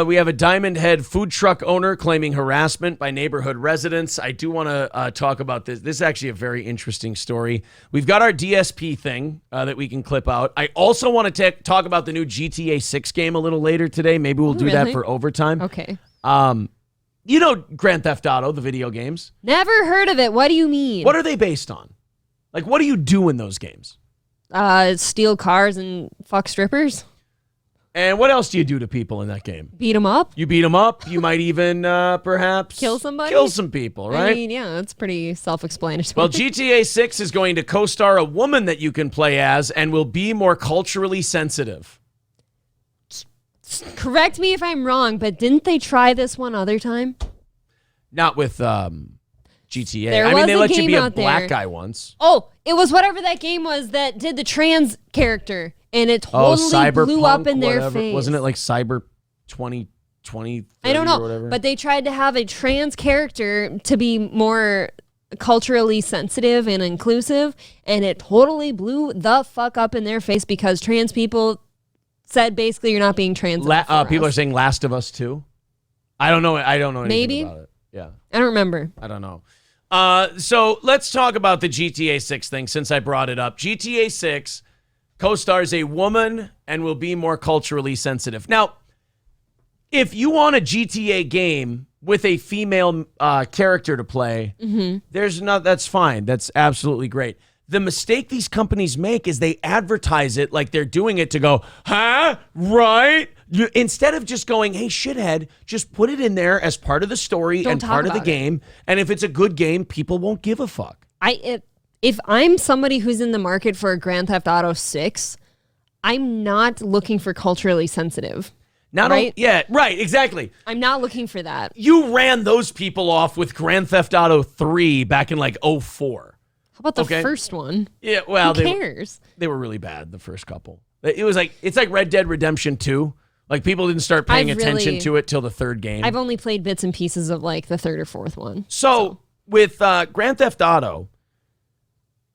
We have a Diamond Head food truck owner claiming harassment by neighborhood residents. I do want to talk about this. This is actually a very interesting story. We've got our DSP thing that we can clip out. I also want to talk about the new GTA 6 game a little later today. Maybe we'll do that for overtime. Okay. You know Grand Theft Auto, the video games? Never heard of it. What do you mean? What are they based on? Like, what do you do in those games? Steal cars and fuck strippers. And what else do you do to people in that game? Beat them up. You beat them up. You might even, perhaps... Kill somebody? Kill some people, right? I mean, yeah, that's pretty self-explanatory. Well, GTA 6 is going to co-star a woman that you can play as and will be more culturally sensitive. Correct me if I'm wrong, but didn't they try this one other time? Not with GTA. There I mean, was they a let you game be a out black there. guy once. Oh, it was whatever that game was that did the trans character, and it totally blew up in their whatever. face. Wasn't it like Cyber 2020? I don't know, or whatever? but they tried to have a trans character to be more culturally sensitive and inclusive, and it totally blew the fuck up in their face because trans people said basically you're not being trans. People are saying Last of Us 2. I don't know. I don't know anything about it. Yeah. I don't remember. I don't know. So let's talk about the GTA 6 thing since I brought it up. GTA 6 co-stars a woman and will be more culturally sensitive. Now, if you want a GTA game with a female character to play, that's fine. That's absolutely great. The mistake these companies make is they advertise it like they're doing it to go, huh? Right? Instead of just going, hey, shithead, just put it in there as part of the story and part of the game. And if it's a good game, people won't give a fuck. If I'm somebody who's in the market for a Grand Theft Auto 6, I'm not looking for culturally sensitive. Right? Yeah, right, exactly. I'm not looking for that. You ran those people off with Grand Theft Auto 3 back in like 2004. How about the first one? Yeah, well, who cares? They were really bad, the first couple. It's like Red Dead Redemption 2. Like, people didn't start paying attention to it till the third game. I've only played bits and pieces of like the third or fourth one. So. With Grand Theft Auto,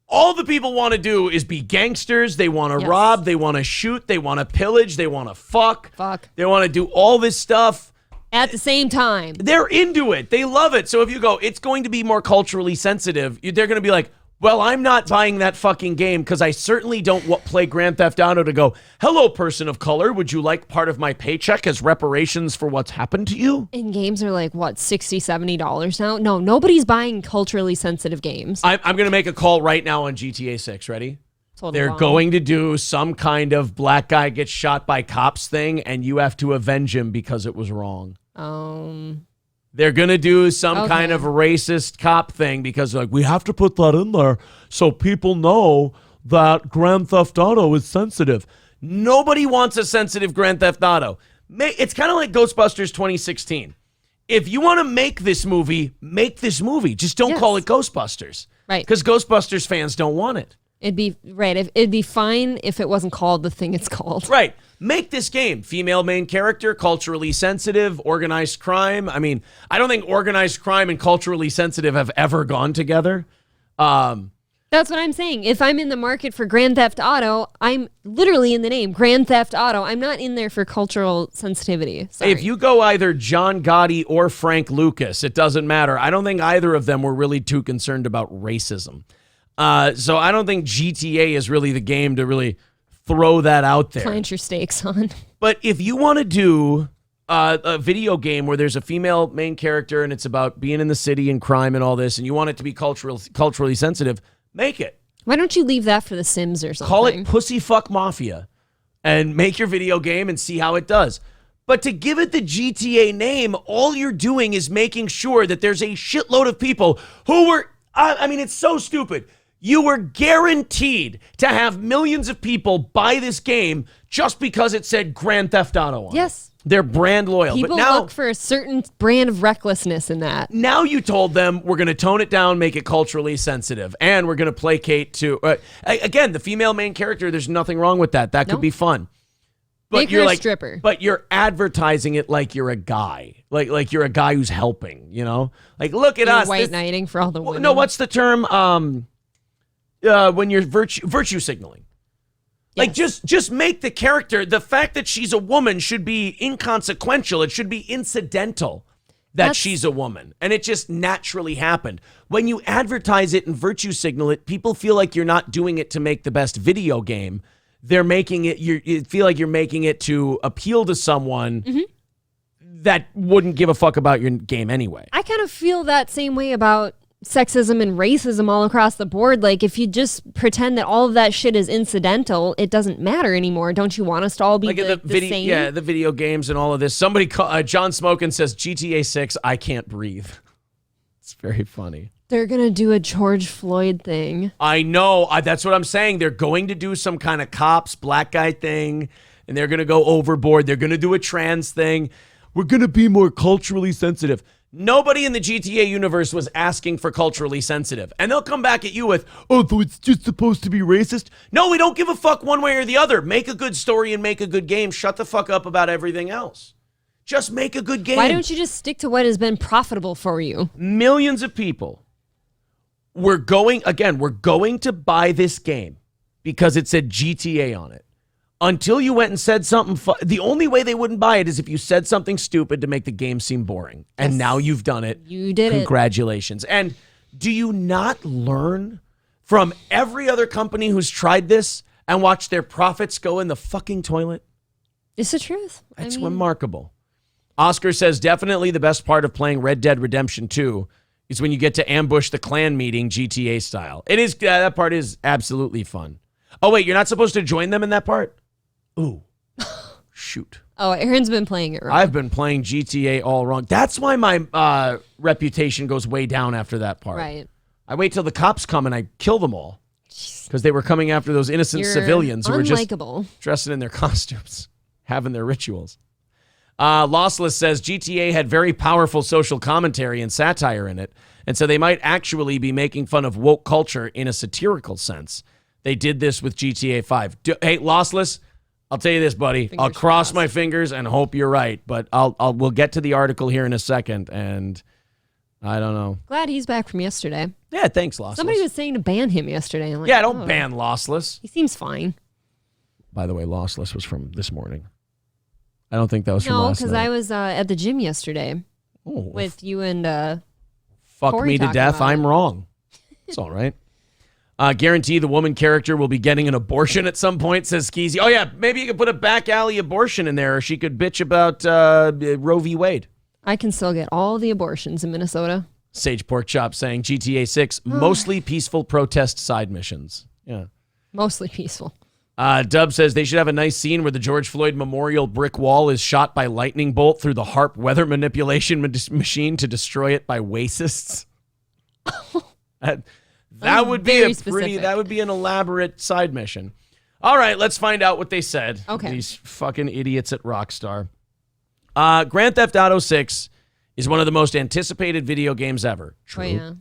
all the people want to do is be gangsters. They want to rob. They want to shoot. They want to pillage. They want to fuck. They want to do all this stuff. At the same time. They're into it. They love it. So if you go, it's going to be more culturally sensitive, they're going to be like, well, I'm not buying that fucking game because I certainly don't play Grand Theft Auto to go, hello, person of color. Would you like part of my paycheck as reparations for what's happened to you? And games are like, what, $60, $70 now? No, nobody's buying culturally sensitive games. I'm going to make a call right now on GTA 6. Ready? They're going to do some kind of black guy gets shot by cops thing, and you have to avenge him because it was wrong. They're going to do some kind of racist cop thing because they're like, we have to put that in there so people know that Grand Theft Auto is sensitive. Nobody wants a sensitive Grand Theft Auto. It's kind of like Ghostbusters 2016. If you want to make this movie, make this movie. Just don't call it Ghostbusters. Right. Because Ghostbusters fans don't want it. It'd be fine if it wasn't called the thing it's called. Right. Make this game. Female main character, culturally sensitive, organized crime. I mean, I don't think organized crime and culturally sensitive have ever gone together. That's what I'm saying. If I'm in the market for Grand Theft Auto, I'm literally in the name, Grand Theft Auto. I'm not in there for cultural sensitivity. Sorry. If you go either John Gotti or Frank Lucas, it doesn't matter. I don't think either of them were really too concerned about racism. So I don't think GTA is really the game to really throw that out there. Plant your stakes on. But if you want to do a video game where there's a female main character and it's about being in the city and crime and all this, and you want it to be culturally sensitive, make it. Why don't you leave that for The Sims or something? Call it Pussy Fuck Mafia and make your video game and see how it does. But to give it the GTA name, all you're doing is making sure that there's a shitload of people who were, I mean, it's so stupid. You were guaranteed to have millions of people buy this game just because it said Grand Theft Auto on it. Yes. They're brand loyal. People but now, look for a certain brand of recklessness in that. Now you told them we're going to tone it down, make it culturally sensitive, and we're going to placate to... again, the female main character, there's nothing wrong with that. That could be fun. But Make you're her a like, stripper. But you're advertising it like you're a guy. Like you're a guy who's helping, you know? Like, look at us. White knighting for all the women. No, what's the term... when you're virtue signaling. Like, just make the character, the fact that she's a woman should be inconsequential. It should be incidental that she's a woman. And it just naturally happened. When you advertise it and virtue signal it, people feel like you're not doing it to make the best video game. They're making it, you feel like you're making it to appeal to someone that wouldn't give a fuck about your game anyway. I kind of feel that same way about sexism and racism all across the board. Like, if you just pretend that all of that shit is incidental, it doesn't matter anymore. Don't you want us to all be like the same? Yeah, the video games and all of this. Somebody, John Smokin says, GTA 6, I can't breathe. It's very funny. They're going to do a George Floyd thing. I know. That's what I'm saying. They're going to do some kind of cops, black guy thing, and they're going to go overboard. They're going to do a trans thing. We're going to be more culturally sensitive. Nobody in the GTA universe was asking for culturally sensitive. And they'll come back at you with, oh, so it's just supposed to be racist? No, we don't give a fuck one way or the other. Make a good story and make a good game. Shut the fuck up about everything else. Just make a good game. Why don't you just stick to what has been profitable for you? Millions of people we're going to buy this game because it said GTA on it. Until you went and said something, the only way they wouldn't buy it is if you said something stupid to make the game seem boring. And now you've done it. You did it. Congratulations. And do you not learn from every other company who's tried this and watched their profits go in the fucking toilet? It's the truth. It's remarkable. Oscar says, definitely the best part of playing Red Dead Redemption 2 is when you get to ambush the clan meeting GTA style. It is, that part is absolutely fun. Oh, wait, you're not supposed to join them in that part? Ooh, shoot. Oh, Aaron's been playing it wrong. I've been playing GTA all wrong. That's why my reputation goes way down after that part. Right. I wait till the cops come and I kill them all because they were coming after those innocent civilians who were just dressing in their costumes, having their rituals. Lossless says GTA had very powerful social commentary and satire in it, and so they might actually be making fun of woke culture in a satirical sense. They did this with GTA 5. Hey, Lossless, I'll tell you this, buddy. I'll cross my fingers and hope you're right, but we'll get to the article here in a second, and I don't know. Glad he's back from yesterday. Yeah, thanks, Lossless. Somebody was saying to ban him yesterday. I'm like, don't ban Lossless. He seems fine. By the way, Lossless was from this morning. I don't think that was from last night. No, because I was at the gym yesterday with you and fuck Corey me to death. I'm wrong. It's all right. Guarantee the woman character will be getting an abortion at some point, says Skeezy. Oh, yeah, maybe you could put a back alley abortion in there, or she could bitch about Roe v. Wade. I can still get all the abortions in Minnesota. Sage Pork Chop saying GTA 6, mostly peaceful protest side missions. Yeah. Mostly peaceful. Dub says they should have a nice scene where the George Floyd Memorial brick wall is shot by lightning bolt through the HARP weather manipulation machine to destroy it by wacists. That would be that would be an elaborate side mission. All right, let's find out what they said. Okay. These fucking idiots at Rockstar. Grand Theft Auto 6 is one of the most anticipated video games ever. True. Oh, yeah.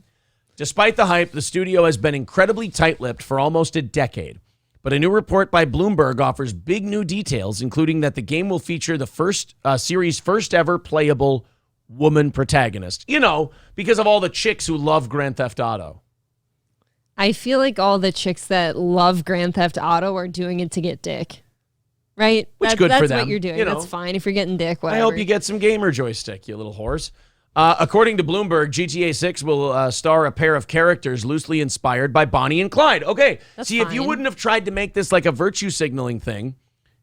Despite the hype, the studio has been incredibly tight-lipped for almost a decade. But a new report by Bloomberg offers big new details, including that the game will feature the series' first ever playable woman protagonist. You know, because of all the chicks who love Grand Theft Auto. I feel like all the chicks that love Grand Theft Auto are doing it to get dick. Right? Which good for them. That's what you're doing. You know, that's fine if you're getting dick, whatever. I hope you get some gamer joystick, you little whores. According to Bloomberg, GTA 6 will star a pair of characters loosely inspired by Bonnie and Clyde. Okay, that's see, fine. if you wouldn't have tried to make this like a virtue signaling thing,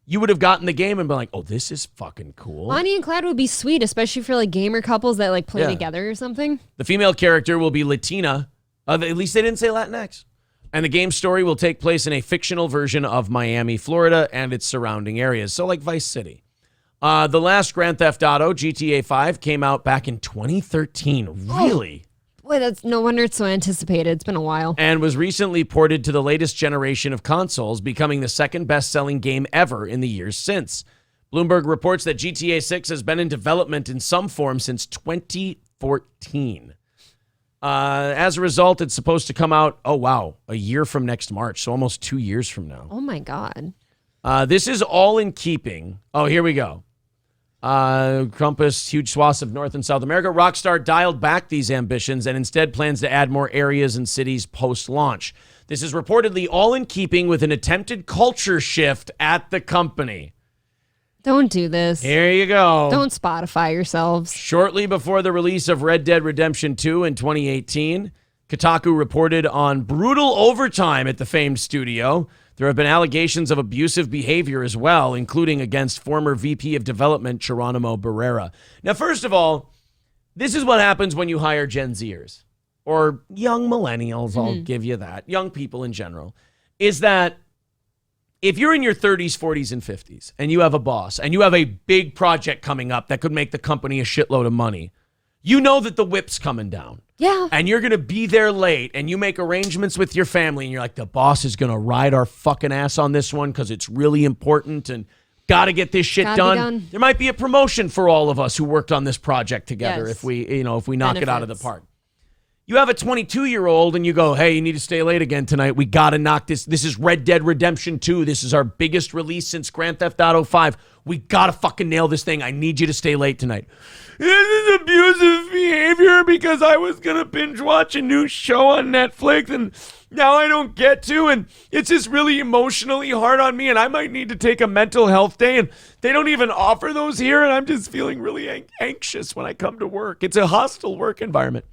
you would have gotten the game and been like, oh, this is fucking cool. Bonnie and Clyde would be sweet, especially for like gamer couples that like play together or something. The female character will be Latina. At least they didn't say Latinx. And the game's story will take place in a fictional version of Miami, Florida, and its surrounding areas. So like Vice City. The last Grand Theft Auto, GTA 5, came out back in 2013. Really? Boy, that's no wonder it's so anticipated. It's been a while. And was recently ported to the latest generation of consoles, becoming the second best-selling game ever in the years since. Bloomberg reports that GTA 6 has been in development in some form since 2014. As a result, it's supposed to come out, a year from next March, so almost 2 years from now. Oh, my God. This is all in keeping. Oh, here we go. Compass huge swaths of North and South America. Rockstar dialed back these ambitions and instead plans to add more areas and cities post-launch. This is reportedly all in keeping with an attempted culture shift at the company. Don't do this. Here you go. Don't Spotify yourselves. Shortly before the release of Red Dead Redemption 2 in 2018, Kotaku reported on brutal overtime at the famed studio. There have been allegations of abusive behavior as well, including against former VP of Development Geronimo Barrera. Now, first of all, this is what happens when you hire Gen Zers or young millennials. I'll give you that. Young people in general. Is that if you're in your 30s, 40s, and 50s and you have a boss and you have a big project coming up that could make the company a shitload of money, you know that the whip's coming down. Yeah. And you're going to be there late and you make arrangements with your family and you're like, the boss is going to ride our fucking ass on this one because it's really important and got to get this shit done. There might be a promotion for all of us who worked on this project together if we knock it out of the park. You have a 22-year-old and you go, hey, you need to stay late again tonight. We got to knock this. This is Red Dead Redemption 2. This is our biggest release since Grand Theft Auto 5. We got to fucking nail this thing. I need you to stay late tonight. This is abusive behavior because I was going to binge watch a new show on Netflix and now I don't get to. And it's just really emotionally hard on me and I might need to take a mental health day. And they don't even offer those here. And I'm just feeling really anxious when I come to work. It's a hostile work environment.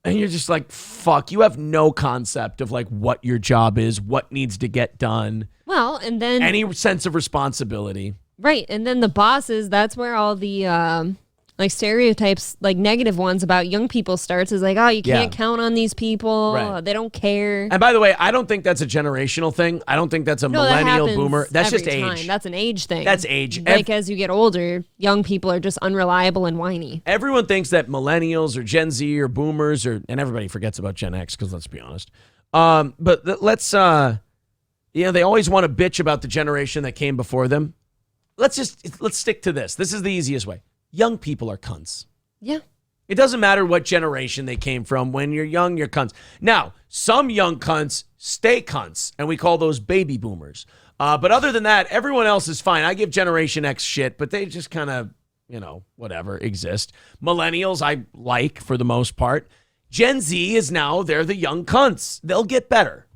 And you're just like, fuck, you have no concept of like what your job is, what needs to get done. Well, and then any sense of responsibility. Right. And then the bosses, that's where all the like stereotypes, like negative ones about young people starts is like, oh, you can't count on these people. Right. They don't care. And by the way, I don't think that's a generational thing. I don't think that's a millennial boomer. That's just age. Time. That's an age thing. That's age. Like as you get older, young people are just unreliable and whiny. Everyone thinks that millennials or Gen Z or boomers and everybody forgets about Gen X because let's be honest. But let's, they always want to bitch about the generation that came before them. Let's stick to this. This is the easiest way. Young people are cunts. Yeah. It doesn't matter what generation they came from. When you're young, you're cunts. Now, some young cunts stay cunts, and we call those baby boomers. But other than that, everyone else is fine. I give Generation X shit, but they just kind of, whatever, exist. Millennials, I like for the most part. Gen Z is now, they're the young cunts. They'll get better.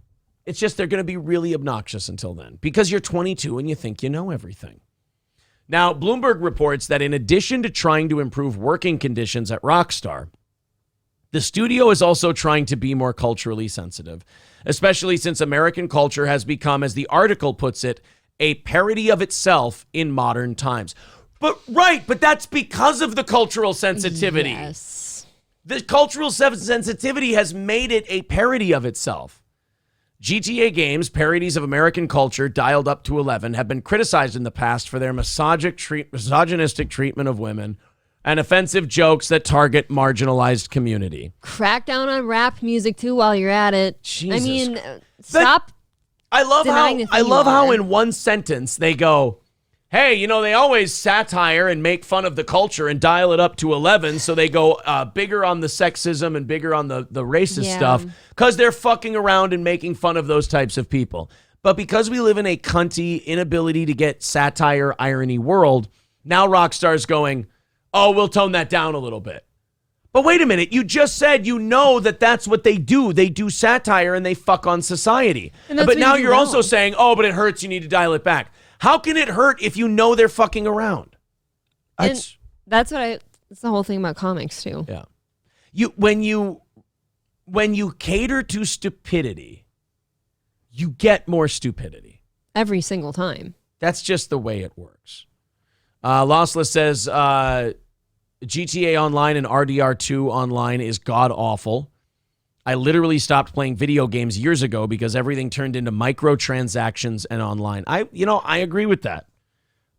It's just they're going to be really obnoxious until then because you're 22 and you think you know everything. Now, Bloomberg reports that in addition to trying to improve working conditions at Rockstar, the studio is also trying to be more culturally sensitive, especially since American culture has become, as the article puts it, a parody of itself in modern times. But that's because of the cultural sensitivity. Yes. The cultural sensitivity has made it a parody of itself. GTA games, parodies of American culture dialed up to 11, have been criticized in the past for their misogynistic treatment of women and offensive jokes that target marginalized community. Crack down on rap music too while you're at it. Jesus. I mean, stop. I love how in one sentence they go, hey, they always satire and make fun of the culture and dial it up to 11. So they go bigger on the sexism and bigger on the racist stuff because they're fucking around and making fun of those types of people. But because we live in a cunty inability to get satire, irony world, now Rockstar's going, oh, we'll tone that down a little bit. But wait a minute. You just said that's what they do. They do satire and they fuck on society. But now you're also saying, oh, but it hurts. You need to dial it back. How can it hurt if you know they're fucking around? That's the whole thing about comics too. Yeah. When you cater to stupidity, you get more stupidity. Every single time. That's just the way it works. Lossless says GTA Online and RDR2 Online is god-awful. I literally stopped playing video games years ago because everything turned into microtransactions and online. I agree with that.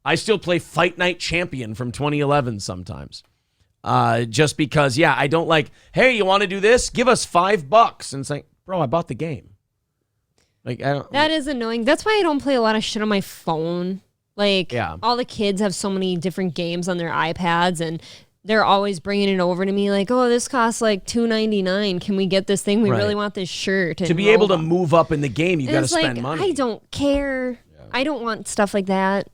I still play Fight Night Champion from 2011 sometimes. Just because, I don't like, hey, you want to do this? Give us $5. And it's like, bro, I bought the game. Like, that is annoying. That's why I don't play a lot of shit on my phone. Like, all the kids have so many different games on their iPads and they're always bringing it over to me like, oh, this costs like $2.99. Can we get this thing? We really want this shirt. To be able to move up in the game, you got to spend money. I don't care. Yeah. I don't want stuff like that.